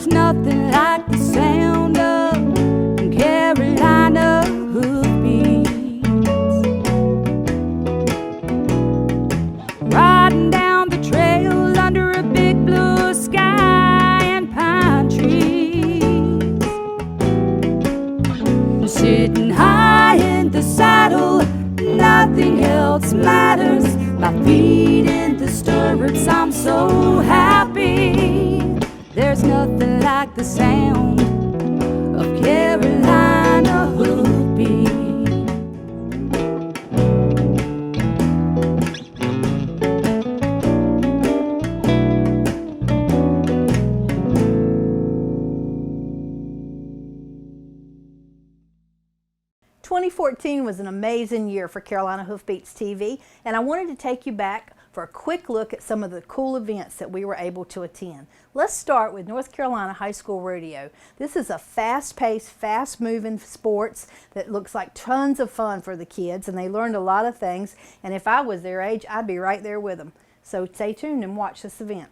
nothing like the sound of Carolina hoofbeats. Riding down the trail under a big blue sky and pine trees. Sitting high in the saddle, nothing else matters. My feet in the stirrups, I'm so happy. There's nothing like the sound of Carolina hoofbeats. 2014 was an amazing year for Carolina Hoofbeats TV, and I wanted to take you back for a quick look at some of the cool events that we were able to attend. Let's start with North Carolina High School Rodeo. This is a fast-paced, fast-moving sports that looks like tons of fun for the kids, and they learned a lot of things, and if I was their age, I'd be right there with them. So stay tuned and watch this event.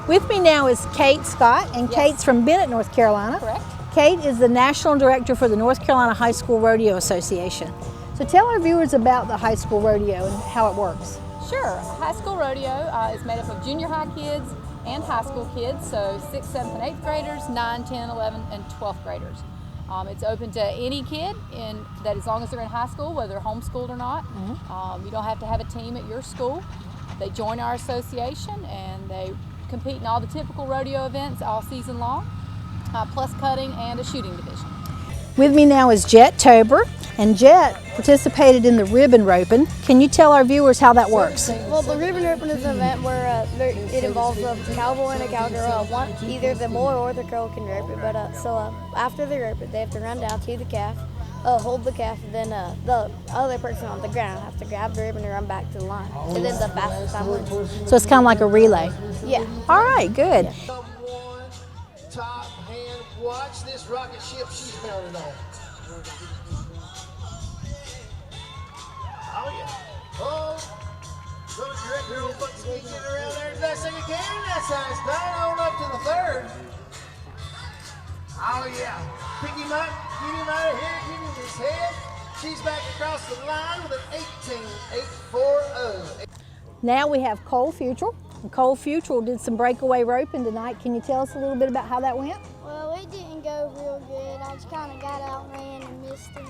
With me now is Kate Scott, and Kate's from Bennett, North Carolina. Correct. Kate is the National Director for the North Carolina High School Rodeo Association. So tell our viewers about the High School Rodeo and how it works. Sure. High School Rodeo is made up of junior high kids and high school kids, so 6th, 7th, and 8th graders, 9, 10, 11, and 12th graders. It's open to any kid, that as long as they're in high school, whether they're homeschooled or not. You don't have to have a team at your school. They join our association and they compete in all the typical rodeo events all season long, plus cutting and a shooting division. With me now is Jet Tober, and Jet participated in the ribbon roping. Can you tell our viewers how that works? Well, the ribbon roping is an event where it involves a cowboy and a cowgirl. Either the boy or the girl can rope it, but after they rope it, they have to run down to the calf, hold the calf, and then the other person on the ground has to grab the ribbon and run back to the line. And then the fastest time wins. So it's kind of like a relay? Yeah. All right, good. Yeah. Top hand, watch this rocket ship she's mounted on. Oh yeah. Oh, little director will put the getting around there as best they can. That's how it's done. On up to the third. Oh yeah. Pick him up, get him out of here, give him his head. She's back across the line with an 18.840. Now we have Cole Futrell. And Cole Futrell did some breakaway roping tonight. Can you tell us a little bit about how that went? Well, it didn't go real good. I just kind of got out and ran and missed him.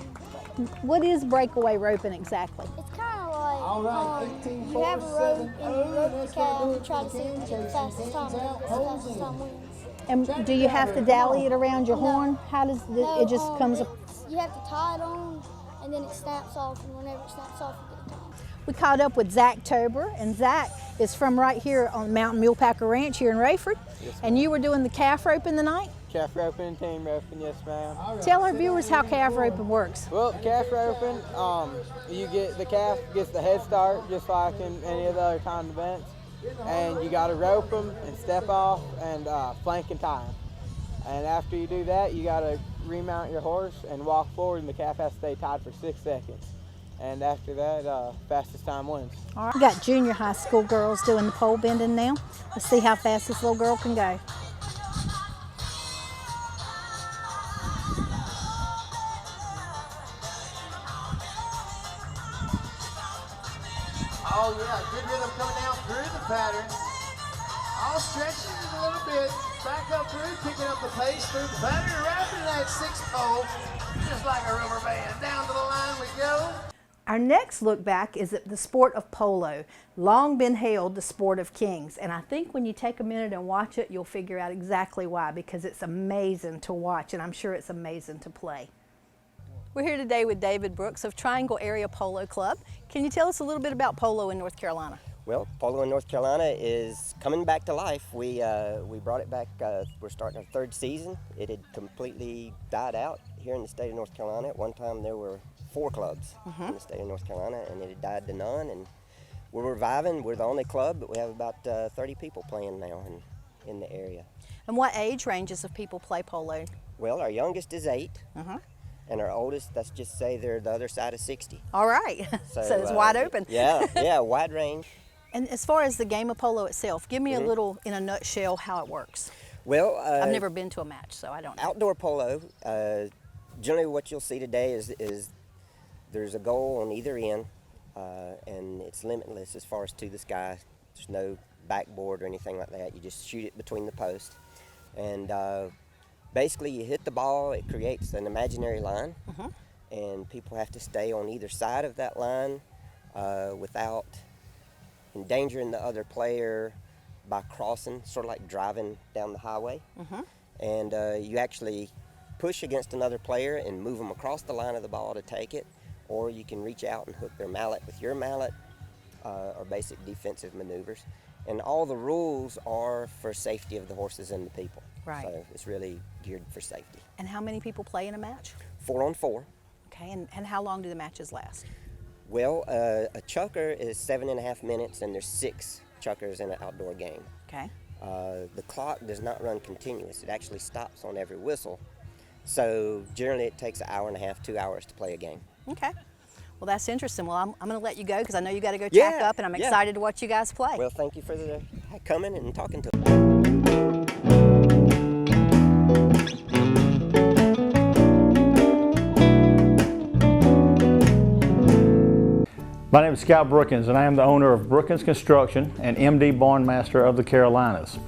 What is breakaway roping exactly? It's kind of like you have a rope and you rope the calf and try to see who can get the fastest time. The fastest time wins. And do you have to dally it around your horn? How does it just comes up? You have to tie it on and then it snaps off, and whenever it snaps off, you get the time. We caught up with Zach Tober, and Zach is from right here on Mountain Mulepacker Ranch here in Rayford. Yes, and you were doing the calf roping tonight? Calf roping and team roping, yes ma'am. Tell our viewers how calf roping works. Well, calf roping, the calf gets the head start just like in any of the other kind of events. And you got to rope them and step off and flank and tie them. And after you do that, you got to remount your horse and walk forward, and the calf has to stay tied for 6 seconds. And after that, fastest time wins. All right. We got junior high school girls doing the pole bending now. Let's see how fast this little girl can go. Oh yeah, good rhythm coming down through the pattern. All stretching it a little bit. Back up through, picking up the pace through the pattern, wrapping that 6-pole, just like a rubber band. Down to the line we go. Our next look back is at the sport of polo, long been hailed the sport of kings. And I think when you take a minute and watch it, you'll figure out exactly why, because it's amazing to watch, and I'm sure it's amazing to play. We're here today with David Brooks of Triangle Area Polo Club. Can you tell us a little bit about polo in North Carolina? Well, polo in North Carolina is coming back to life. We brought it back, we're starting our 3rd season. It had completely died out here in the state of North Carolina. At one time there were 4 clubs in the state of North Carolina, and it had died to none. And we're reviving. We're the only club, but we have about 30 people playing now in the area. And what age ranges of people play polo? Well, our youngest is 8. And our oldest, let's just say they're the other side of 60. All right, so it's wide open. Yeah, wide range. And as far as the game of polo itself, give me a little, in a nutshell, how it works. Well, I've never been to a match, so I don't know. outdoor polo, generally what you'll see today is there's a goal on either end, and it's limitless as far as to the sky. There's no backboard or anything like that. You just shoot it between the posts. And basically you hit the ball, it creates an imaginary line, and people have to stay on either side of that line without endangering the other player by crossing, sort of like driving down the highway. And you actually push against another player and move them across the line of the ball to take it, or you can reach out and hook their mallet with your mallet, or basic defensive maneuvers. And all the rules are for safety of the horses and the people. Right. So it's really geared for safety. And how many people play in a match? 4 on 4. Okay, and how long do the matches last? Well, a chucker is 7.5 minutes, and there's 6 chuckers in an outdoor game. Okay. The clock does not run continuous. It actually stops on every whistle. So generally it takes an hour and a half, 2 hours to play a game. Okay. Well, that's interesting. Well, I'm going to let you go because I know you got to go Yeah, tack up, and I'm excited to watch you guys play. Well, thank you for coming and talking to us. My name is Scott Brookins, and I am the owner of Brookins Construction and MD Barnmaster of the Carolinas.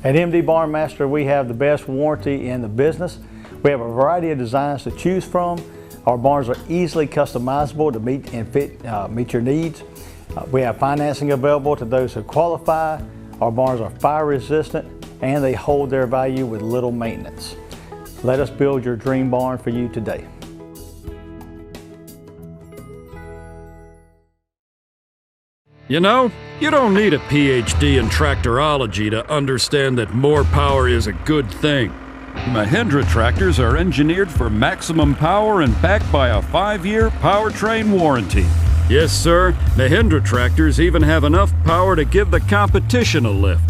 At MD Barnmaster, we have the best warranty in the business. We have a variety of designs to choose from. Our barns are easily customizable to meet your needs. We have financing available to those who qualify. Our barns are fire resistant, and they hold their value with little maintenance. Let us build your dream barn for you today. You know, you don't need a PhD in tractorology to understand that more power is a good thing. Mahindra tractors are engineered for maximum power and backed by a 5-year powertrain warranty. Yes, sir, Mahindra tractors even have enough power to give the competition a lift.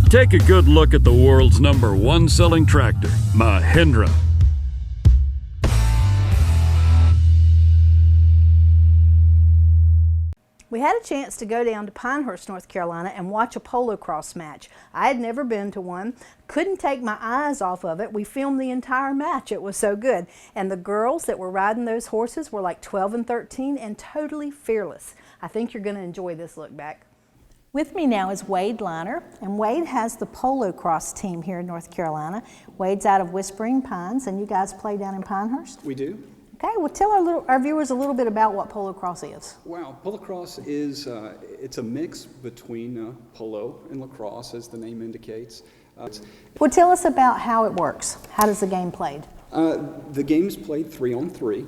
Take a good look at the world's #1 selling tractor, Mahindra. We had a chance to go down to Pinehurst, North Carolina and watch a polo cross match. I had never been to one, couldn't take my eyes off of it. We filmed the entire match, it was so good. And the girls that were riding those horses were like 12 and 13 and totally fearless. I think you're going to enjoy this look back. With me now is Wade Liner, and Wade has the polo cross team here in North Carolina. Wade's out of Whispering Pines, and you guys play down in Pinehurst? We do. Okay, well tell our viewers a little bit about what polo cross is. Wow, polo cross is it's a mix between polo and lacrosse, as the name indicates. Well, tell us about how it works. How does the game played? The game's played 3 on 3.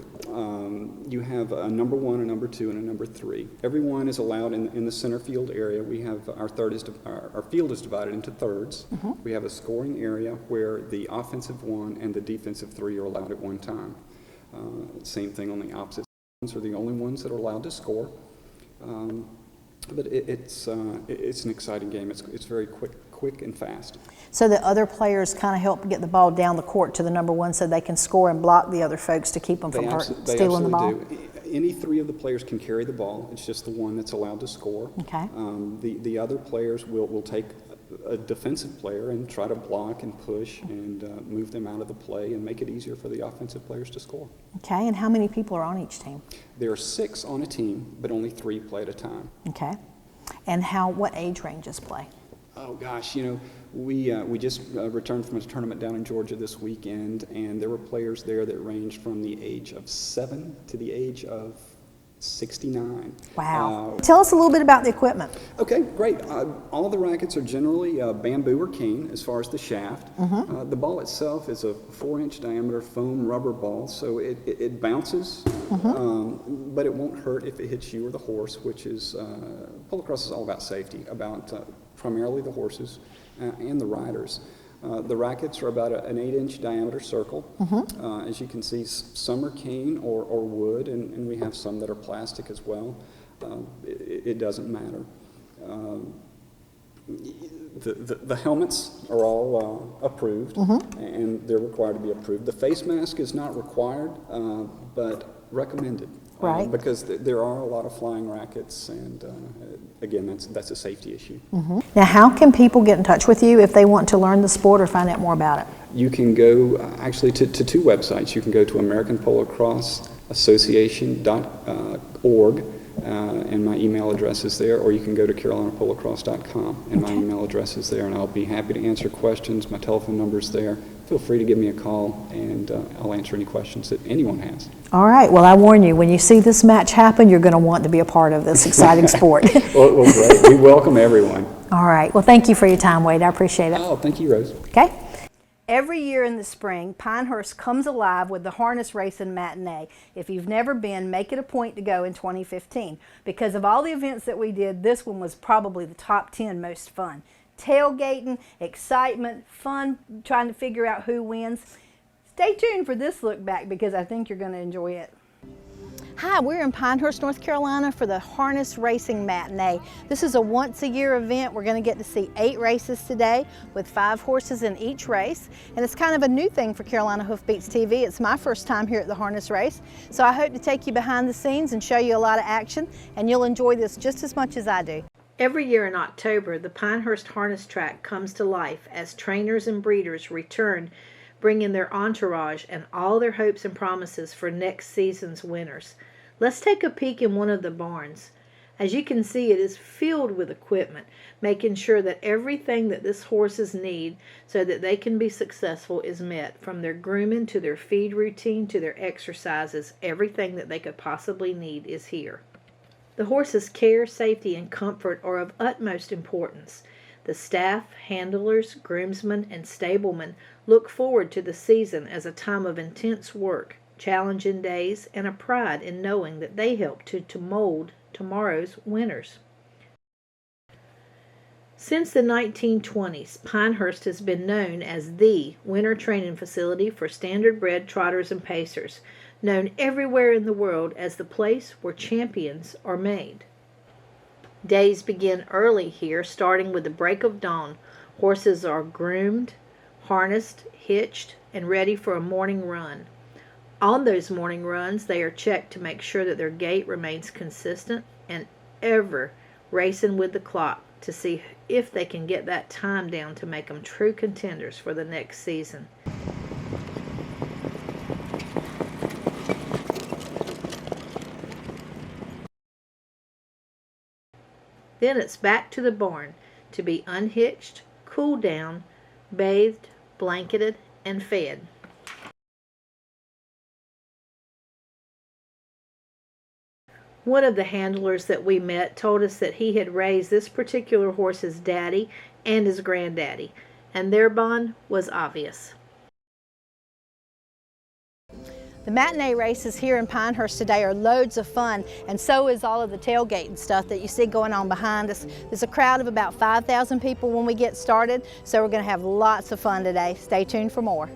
You have a number 1, a number 2, and a number 3. Everyone is allowed in the center field area. We have our field is divided into thirds. We have a scoring area where the offensive 1 and the defensive 3 are allowed at one time. Same thing on the opposite sides, are the only ones that are allowed to score. But it's an exciting game. It's very quick and fast. So the other players kind of help get the ball down the court to the number 1 so they can score and block the other folks to keep them from stealing the ball? Do. Any 3 of the players can carry the ball. It's just the one that's allowed to score. Okay. The other players will take a defensive player and try to block and push and move them out of the play and make it easier for the offensive players to score. Okay, and how many people are on each team? There are 6 on a team, but only 3 play at a time. Okay, and what age ranges play? Oh gosh, we just returned from a tournament down in Georgia this weekend, and there were players there that ranged from the age of 7 to the age of 69. Wow. Tell us a little bit about the equipment. Okay, great. All of the rackets are generally bamboo or cane as far as the shaft. The ball itself is a 4-inch diameter foam rubber ball, so it bounces, but it won't hurt if it hits you or the horse, which is, polo cross is all about safety, about primarily the horses and the riders. The rackets are about an 8-inch diameter circle. As you can see, some are cane or wood, and we have some that are plastic as well. It doesn't matter. The helmets are all approved, and they're required to be approved. The face mask is not required, but recommended. Right. because there are a lot of flying rackets, and again, that's a safety issue. Now, how can people get in touch with you if they want to learn the sport or find out more about it? You can go actually to two websites. You can go to AmericanPoloCrossAssociation.org, and my email address is there, or you can go to CarolinaPoloCross.com, and my email address is there, and I'll be happy to answer questions. My telephone number's there. Feel free to give me a call, and I'll answer any questions that anyone has. All right. Well, I warn you, when you see this match happen, you're going to want to be a part of this exciting sport. Well, great. We welcome everyone. All right. Well, thank you for your time, Wade. I appreciate it. Oh, thank you, Rose. Okay. Every year in the spring, Pinehurst comes alive with the harness racing matinee. If you've never been, make it a point to go in 2015. Because of all the events that we did, this one was probably the top 10 most fun. Tailgating, excitement, fun trying to figure out who wins. Stay tuned for this look back because I think you're going to enjoy it. Hi, we're in Pinehurst, North Carolina for the Harness Racing Matinee. This is a once-a-year event. We're going to get to see 8 races today with 5 horses in each race. And it's kind of a new thing for Carolina Hoofbeats TV. It's my first time here at the harness race. So I hope to take you behind the scenes and show you a lot of action, and you'll enjoy this just as much as I do. Every year in October, the Pinehurst Harness Track comes to life as trainers and breeders return, bringing their entourage and all their hopes and promises for next season's winners. Let's take a peek in one of the barns. As you can see, it is filled with equipment, making sure that everything that this horses need so that they can be successful is met, from their grooming to their feed routine to their exercises. Everything that they could possibly need is here. The horse's care, safety, and comfort are of utmost importance. The staff, handlers, groomsmen, and stablemen look forward to the season as a time of intense work, challenging days, and a pride in knowing that they help to mold tomorrow's winners. Since the 1920s, Pinehurst has been known as the winter training facility for standard-bred trotters and pacers, known everywhere in the world as the place where champions are made. Days begin early here, starting with the break of dawn. Horses are groomed, harnessed, hitched, and ready for a morning run. On those morning runs, they are checked to make sure that their gait remains consistent and ever racing with the clock to see if they can get that time down to make them true contenders for the next season. Then it's back to the barn to be unhitched, cooled down, bathed, blanketed, and fed. One of the handlers that we met told us that he had raised this particular horse's daddy and his granddaddy, and their bond was obvious. The matinee races here in Pinehurst today are loads of fun, and so is all of the tailgate and stuff that you see going on behind us. There's a crowd of about 5,000 people when we get started, so we're going to have lots of fun today. Stay tuned for more.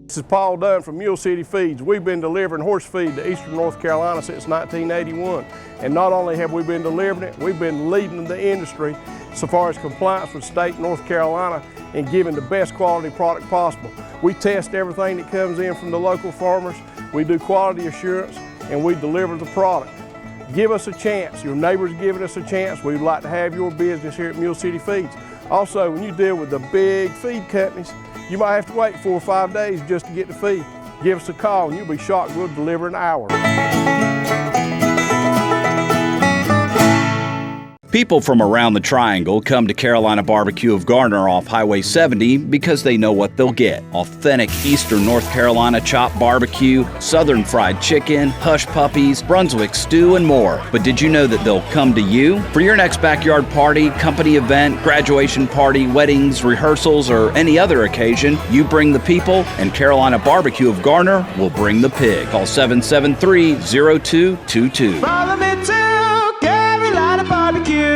This is Paul Dunn from Mule City Feeds. We've been delivering horse feed to Eastern North Carolina since 1981. And not only have we been delivering it, we've been leading the industry so far as compliance with state North Carolina and giving the best quality product possible. We test everything that comes in from the local farmers. We do quality assurance and we deliver the product. Give us a chance. Your neighbors giving us a chance. We'd like to have your business here at Mule City Feeds. Also, when you deal with the big feed companies, you might have to wait 4 or 5 days just to get the feed. Give us a call and you'll be shocked we'll deliver in an hour. People from around the Triangle come to Carolina Barbecue of Garner off Highway 70 because they know what they'll get. Authentic Eastern North Carolina chopped barbecue, Southern fried chicken, hush puppies, Brunswick stew, and more. But did you know that they'll come to you? For your next backyard party, company event, graduation party, weddings, rehearsals, or any other occasion, you bring the people, and Carolina Barbecue of Garner will bring the pig. Call 773-0222. Follow me to Carolina Barbecue.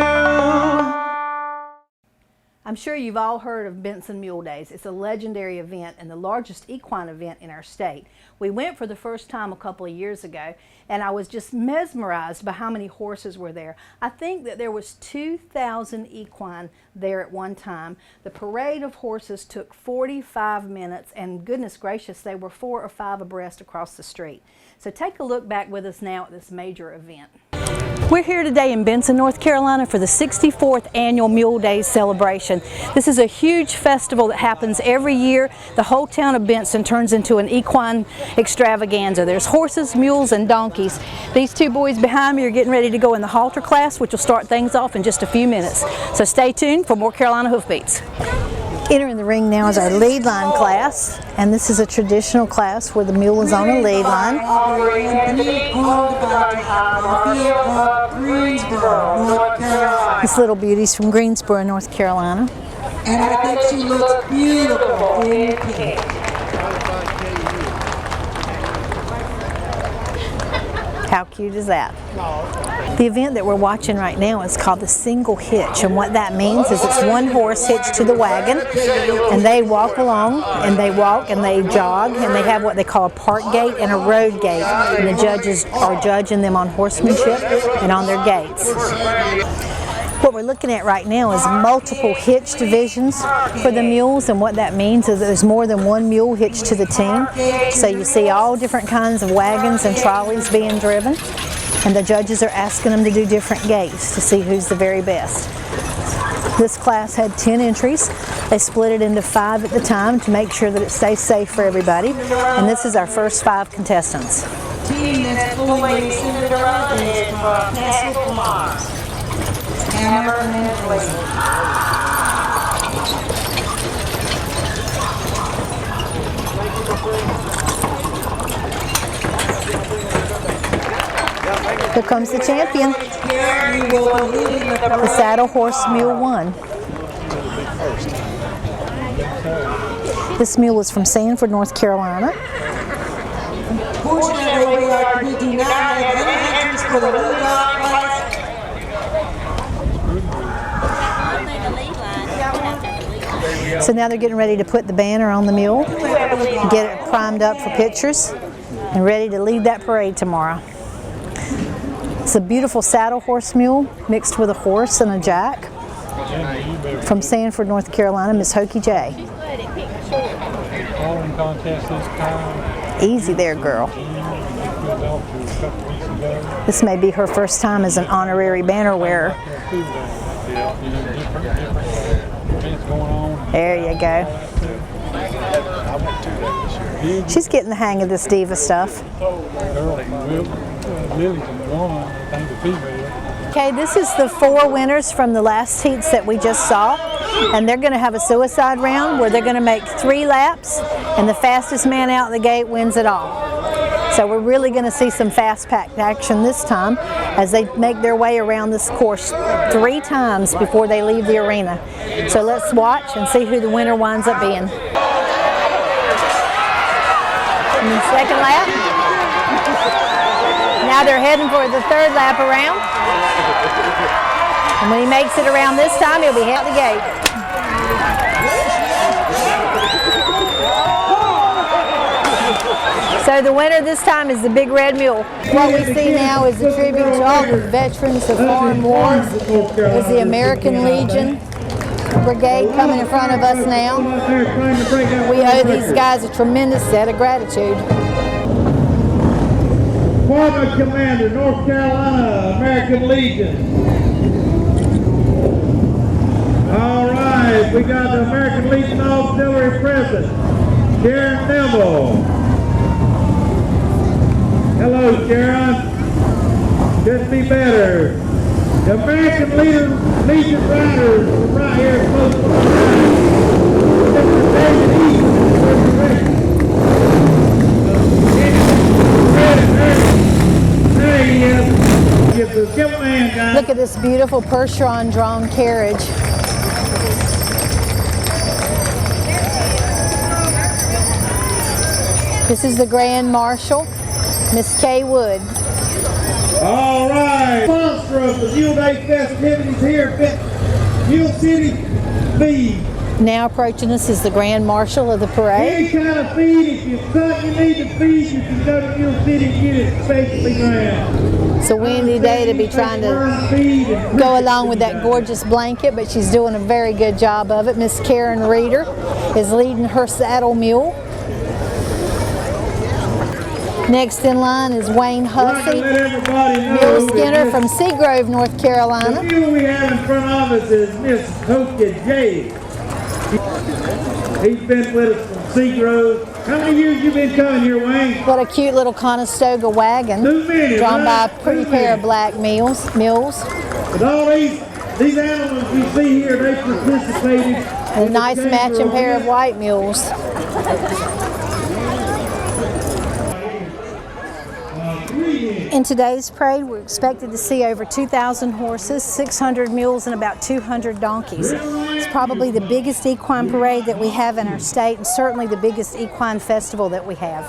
I'm sure you've all heard of Benson Mule Days. It's a legendary event and the largest equine event in our state. We went for the first time a couple of years ago, and I was just mesmerized by how many horses were there. I think that there was 2,000 equine there at one time. The parade of horses took 45 minutes, and goodness gracious, they were 4 or 5 abreast across the street. So take a look back with us now at this major event. We're here today in Benson, North Carolina for the 64th Annual Mule Days celebration. This is a huge festival that happens every year. The whole town of Benson turns into an equine extravaganza. There's horses, mules, and donkeys. These two boys behind me are getting ready to go in the halter class, which will start things off in just a few minutes. So stay tuned for more Carolina Hoofbeats. Entering the ring now is our lead line class, and this is a traditional class where the mule is on a lead line. This little beauty's from Greensboro, North Carolina. And I think she looks beautiful in pink. How cute is that? The event that we're watching right now is called the single hitch, and what that means is it's one horse hitched to the wagon, and they walk along, and they walk, and they jog, and they have what they call a park gait and a road gait, and the judges are judging them on horsemanship and on their gaits. What we're looking at right now is multiple hitch divisions for the mules, and what that means is there's more than one mule hitched to the team. So you see all different kinds of wagons and trolleys being driven, and the judges are asking them to do different gaits to see who's the very best. This class had 10 entries. They split it into 5 at the time to make sure that it stays safe for everybody, and this is our first 5 contestants. Team that's fully Cinderella is from Castle Mars. Hammer and Blade. Here comes the champion. The saddle horse mule won. This mule is from Sanford, North Carolina. Fortunately, we do not have any entries for the Lookback class. So now they're getting ready to put the banner on the mule, get it primed up for pictures, and ready to lead that parade tomorrow. It's a beautiful saddle horse mule mixed with a horse and a jack. From Sanford, North Carolina, Miss Hokey J. Easy there, girl. This may be her first time as an honorary banner wearer. There you go. She's getting the hang of this diva stuff. Okay, this is the 4 winners from the last heats that we just saw, and they're going to have a suicide round where they're going to make 3 laps, and the fastest man out the gate wins it all. So we're really going to see some fast-packed action this time as they make their way around this course 3 times before they leave the arena. So let's watch and see who the winner winds up being. And then second lap. Now they're heading for the 3rd lap around. And when he makes it around this time, he'll be out the gate. So the winner this time is the Big Red Mule. What we see now is a tribute to all the veterans of foreign wars. Is the American Legion Brigade coming in front of us now. We owe these guys a tremendous debt of gratitude. Department Commander, North Carolina, American Legion. All right, we got the American Legion Auxiliary President, Sharon Nimble. Hello, Sharon. Couldn't be better. The American Legion Riders from right here close to the side. Mr. David Easton for direction. There he is. Give a man, guys. Look at this beautiful Percheron drawn carriage. This is the Grand Marshal, Miss Kay Wood. All right. Sponsor of the Mule Day festivities here at Mule City feed. Now approaching us is the Grand Marshal of the parade. Any kind of feed, if it's something you need to feed, you can go to Mule City and get it specially ground. It's a windy day to be trying to go along with that gorgeous blanket, but she's doing a very good job of it. Miss Karen Reeder is leading her saddle mule. Next in line is Wayne Hussey, mule skinner from Seagrove, North Carolina. The mule we have in front of us is Miss Hoka J. He's been with us from Seagrove. How many years you been coming here, Wayne? What a cute little Conestoga wagon, drawn by a pretty pair of black mules. With all these animals we see here, they participated. A nice matching pair of white mules. In today's parade, we're expected to see over 2,000 horses, 600 mules, and about 200 donkeys. It's probably the biggest equine parade that we have in our state, and certainly the biggest equine festival that we have.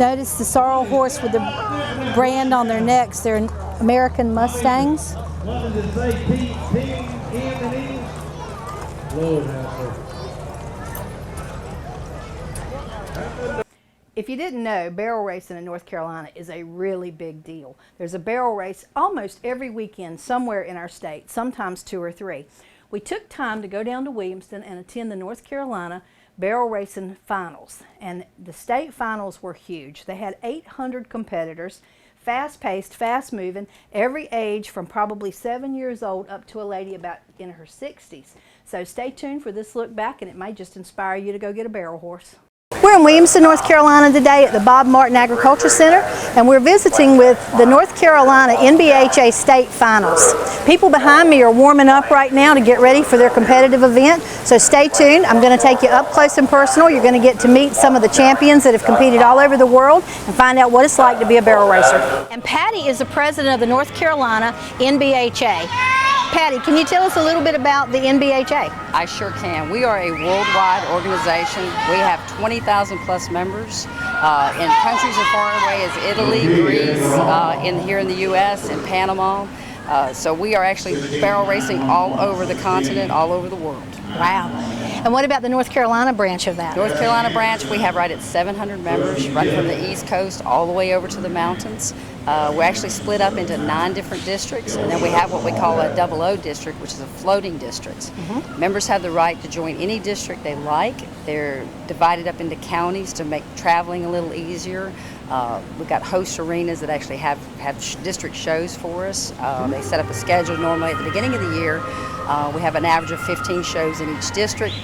Notice the sorrel horse with the brand on their necks. They're American Mustangs. What does it say? P, M, and E? Lord have mercy. If you didn't know, barrel racing in North Carolina is a really big deal. There's a barrel race almost every weekend somewhere in our state, sometimes 2 or 3. We took time to go down to Williamston and attend the North Carolina barrel racing finals, and the state finals were huge. They had 800 competitors, fast-paced, fast-moving, every age from probably 7 years old up to a lady about in her 60s. So stay tuned for this look back, and it may just inspire you to go get a barrel horse. We're in Williamston, North Carolina today at the Bob Martin Agriculture Center, and we're visiting with the North Carolina NBHA State Finals. People behind me are warming up right now to get ready for their competitive event, so stay tuned. I'm going to take you up close and personal. You're going to get to meet some of the champions that have competed all over the world and find out what it's like to be a barrel racer. And Patty is the president of the North Carolina NBHA. Patty, can you tell us a little bit about the NBHA? I sure can. We are a worldwide organization. We have 20,000 plus members in countries as far away as Italy, Greece, here in the U.S., and Panama. So we are actually barrel racing all over the continent, all over the world. Wow. And what about the North Carolina branch of that? North Carolina branch, we have right at 700 members, right from the East Coast all the way over to the mountains. We're actually split up into 9 different districts, and then we have what we call a 00 district, which is a floating districts. Members have the right to join any district they like. They're divided up into counties to make traveling a little easier. We've got host arenas that actually have district shows for us. They set up a schedule normally at the beginning of the year. We have an average of 15 shows in each district.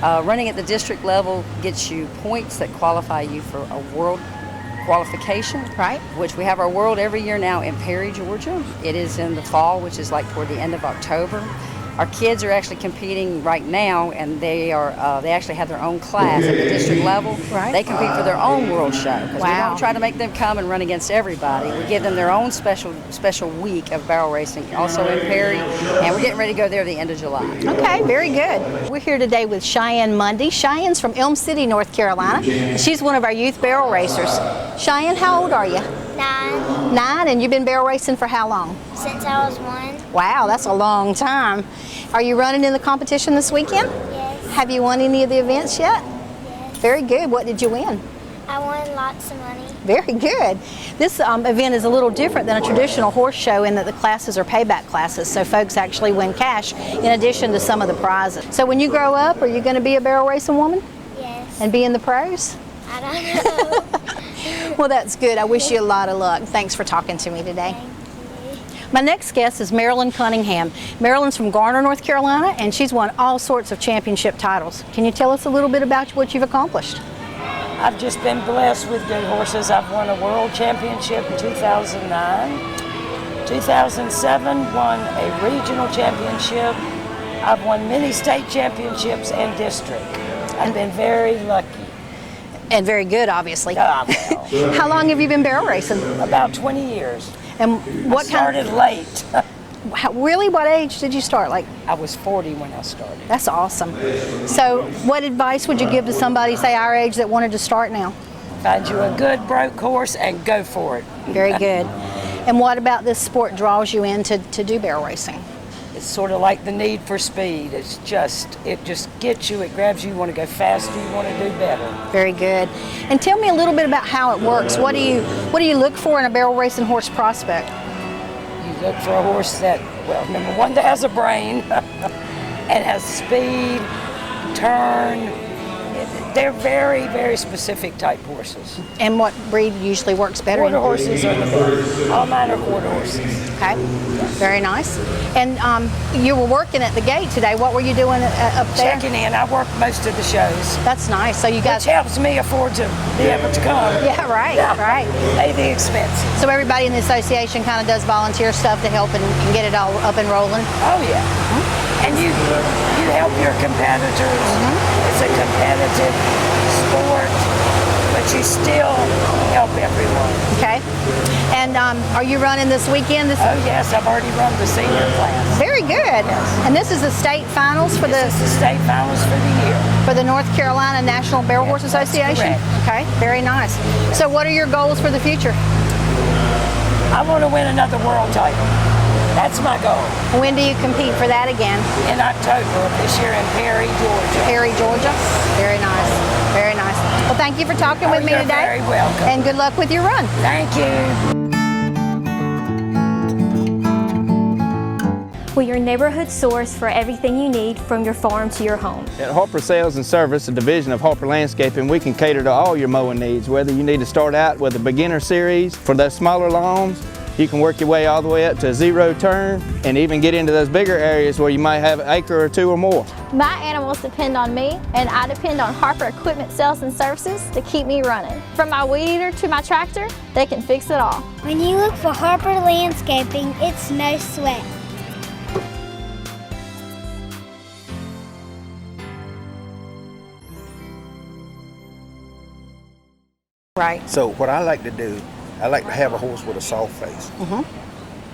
Running at the district level gets you points that qualify you for a world qualification, right? Which we have our world every year now in Perry, Georgia. It is in the fall, which is like toward the end of October. Our kids are actually competing right now, and they actually have their own class at the district level. Right. They compete for their own world show, because we don't try to make them come and run against everybody. We give them their own special week of barrel racing, also in Perry, and we're getting ready to go there the end of July. Okay, very good. We're here today with Cheyenne Mundy. Cheyenne's from Elm City, North Carolina. She's one of our youth barrel racers. Cheyenne, how old are you? 9. 9, and you've been barrel racing for how long? Since I was 1. Wow, that's a long time. Are you running in the competition this weekend? Yes. Have you won any of the events yet? Yes. Very good. What did you win? I won lots of money. Very good. This event is a little different than a traditional horse show in that the classes are payback classes, so folks actually win cash in addition to some of the prizes. So when you grow up, are you going to be a barrel racing woman? Yes. And be in the pros? I don't know. Well, that's good. I wish you a lot of luck. Thanks for talking to me today. Thank you. My next guest is Marilyn Cunningham. Marilyn's from Garner, North Carolina, and she's won all sorts of championship titles. Can you tell us a little bit about what you've accomplished? I've just been blessed with good horses. I've won a world championship in 2009. 2007, won a regional championship. I've won many state championships and district. I've been very lucky. And very good, obviously. Oh, well. How long have you been barrel racing? About 20 years. And what I started late. Really? What age did you start? Like, I was 40 when I started. That's awesome. So what advice would you give to somebody, say our age, that wanted to start now? Find you a good broke horse and go for it. Very good. And what about this sport draws you in to do barrel racing? It's sort of like the need for speed. It just gets you, it grabs you want to go faster, you want to do better. Very good. And tell me a little bit about how it works. What do you look for in a barrel racing horse prospect? You look for a horse that, well, number one, that has a brain and has speed, turn. They're very, very specific type horses. And what breed usually works better? Quarter horses are the best. All mine are quarter horses. Okay, very nice. And you were working at the gate today. What were you doing up there? Checking in. I work most of the shows. That's nice. So you guys... Which helps me afford to be able to come. Yeah, right, right. Pay the expenses. So everybody in the association kind of does volunteer stuff to help and get it all up and rolling? Oh, yeah. And you help your competitors. It's a competitive sport, but you still help everyone. Okay. And are you running this weekend? Oh yes, I've already run the senior class. Very good. Yes. And this is the state finals for This is the state finals for the year. For the North Carolina National Barrel Horse Association? Correct. Okay, very nice. So what are your goals for the future? I want to win another world title. That's my goal. When do you compete for that again? In October of this year in Perry, Georgia. Perry, Georgia? Very nice. Very nice. Well, thank you for talking with me you're today. Very welcome. And good luck with your run. Thank you. We're your neighborhood source for everything you need from your farm to your home. At Harper Sales and Service, a division of Harper Landscaping, we can cater to all your mowing needs, whether you need to start out with a beginner series for those smaller lawns. You can work your way all the way up to a zero turn and even get into those bigger areas where you might have an acre or two or more. My animals depend on me, and I depend on Harper Equipment Sales and Services to keep me running. From my weed eater to my tractor, they can fix it all. When you look for Harper Landscaping, it's no sweat. Right. So what I like to do, I like to have a horse with a soft face.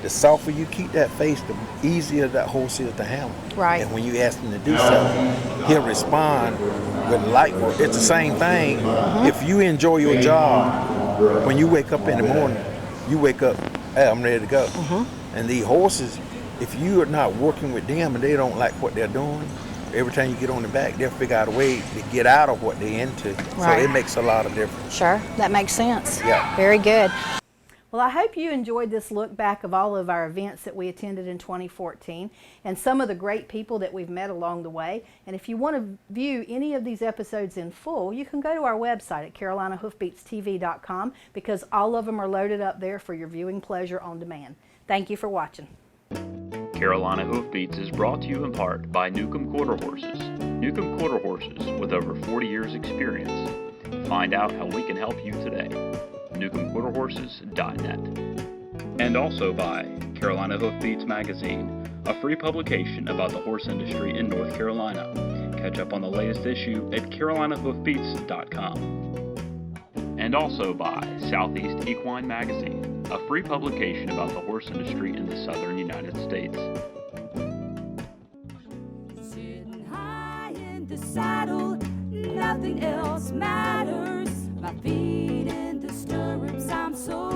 The softer you keep that face, the easier that horse is to handle. Right. And when you ask him to do something, he'll respond with light work. It's the same thing. If you enjoy your job, when you wake up in the morning, you wake up, hey, I'm ready to go. And these horses, if you are not working with them and they don't like what they're doing, every time you get on the back, they'll figure out a way to get out of what they're into. Right. So it makes a lot of difference. Sure, that makes sense. Yeah. Very good. Well, I hope you enjoyed this look back of all of our events that we attended in 2014 and some of the great people that we've met along the way. And if you want to view any of these episodes in full, you can go to our website at CarolinaHoofBeatsTV.com because all of them are loaded up there for your viewing pleasure on demand. Thank you for watching. Carolina Hoofbeats is brought to you in part by Newcomb Quarter Horses. Newcomb Quarter Horses with over 40 years experience. Find out how we can help you today. NewcombQuarterHorses.net. And also by Carolina Hoofbeats Magazine, a free publication about the horse industry in North Carolina. Catch up on the latest issue at CarolinaHoofbeats.com. And also by Southeast Equine Magazine, a free publication about the horse industry in the southern United States. Sitting high in the saddle, nothing else matters. My feet in the stirrups, I'm so